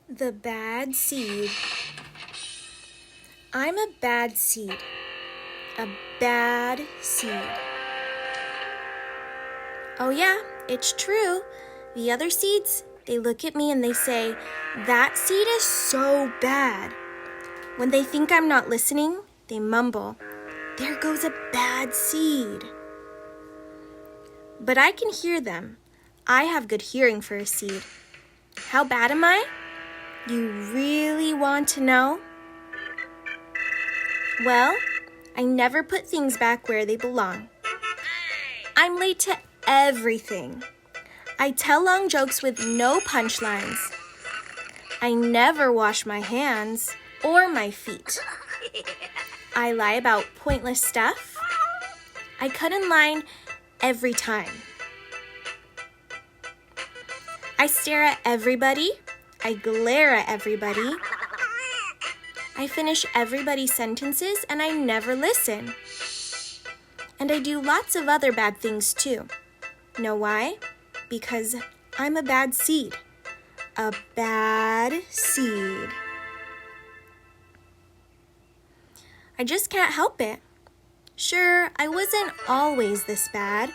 The bad seed. I'm a bad seed. A bad seed. Oh yeah, it's true. The other seeds, they look at me and they say, "That seed is so bad." When they think I'm not listening, they mumble, "There goes a bad seed." But I can hear them. I have good hearing for a seed. How bad am I? You really want to know? Well, I never put things back where they belong. I'm late to everything. I tell long jokes with no punchlines. I never wash my hands or my feet. I lie about pointless stuff. I cut in line every time. I stare at everybody. I glare at everybody. I finish everybody's sentences and I never listen. And I do lots of other bad things too. Know why? Because I'm a bad seed. A bad seed. I just can't help it. Sure, I wasn't always this bad.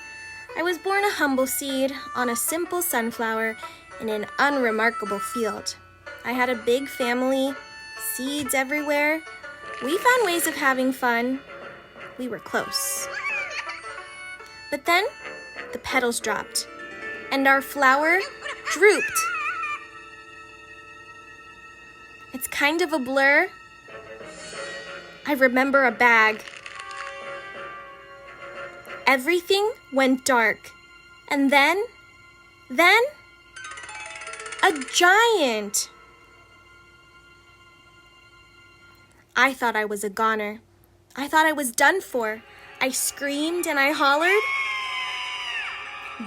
I was born a humble seed on a simple sunflower in an unremarkable field. I had a big family, seeds everywhere. We found ways of having fun. We were close. But then the petals dropped and our flower drooped. It's kind of a blur. I remember a bag. Everything went dark. And then, a giant. I thought I was a goner. I thought I was done for. I screamed and I hollered.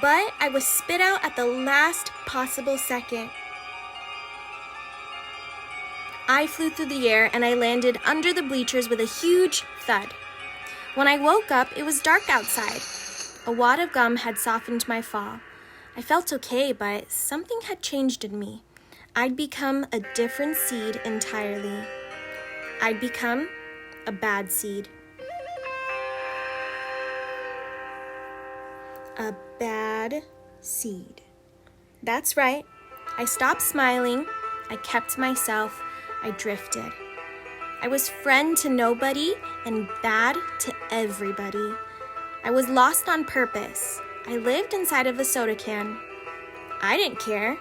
But I was spit out at the last possible second. I flew through the air and I landed under the bleachers with a huge thud. When I woke up, it was dark outside. A wad of gum had softened my fall. I felt okay, but something had changed in me. I'd become a different seed entirely. I'd become a bad seed. A bad seed. That's right. I stopped smiling. I kept myself. I drifted. I was friend to nobody and bad to everybody. I was lost on purpose. I lived inside of a soda can. I didn't care,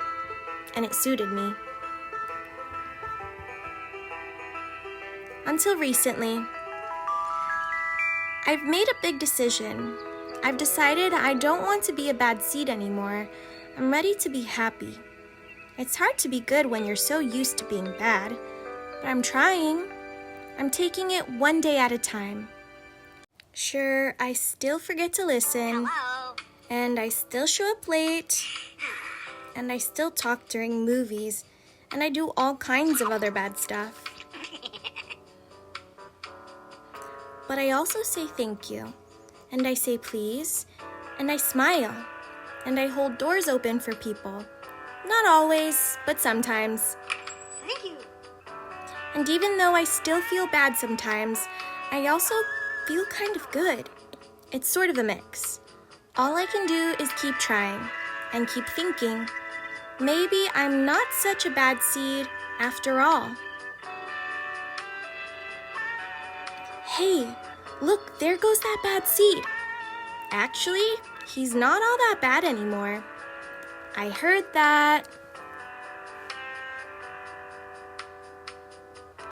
and it suited me. Until recently, I've made a big decision. I've decided I don't want to be a bad seed anymore. I'm ready to be happy. It's hard to be good when you're so used to being bad, but I'm trying. I'm taking it one day at a time. Sure, I still forget to listen. Hello. And I still show up late. And I still talk during movies. And I do all kinds of other bad stuff. But I also say thank you. And I say please. And I smile. And I hold doors open for people. Not always, but sometimes. Thank you. And even though I still feel bad sometimes, I also feel kind of good. It's sort of a mix. All I can do is keep trying and keep thinking, maybe I'm not such a bad seed after all. Hey, look, there goes that bad seed. Actually, he's not all that bad anymore. I heard that.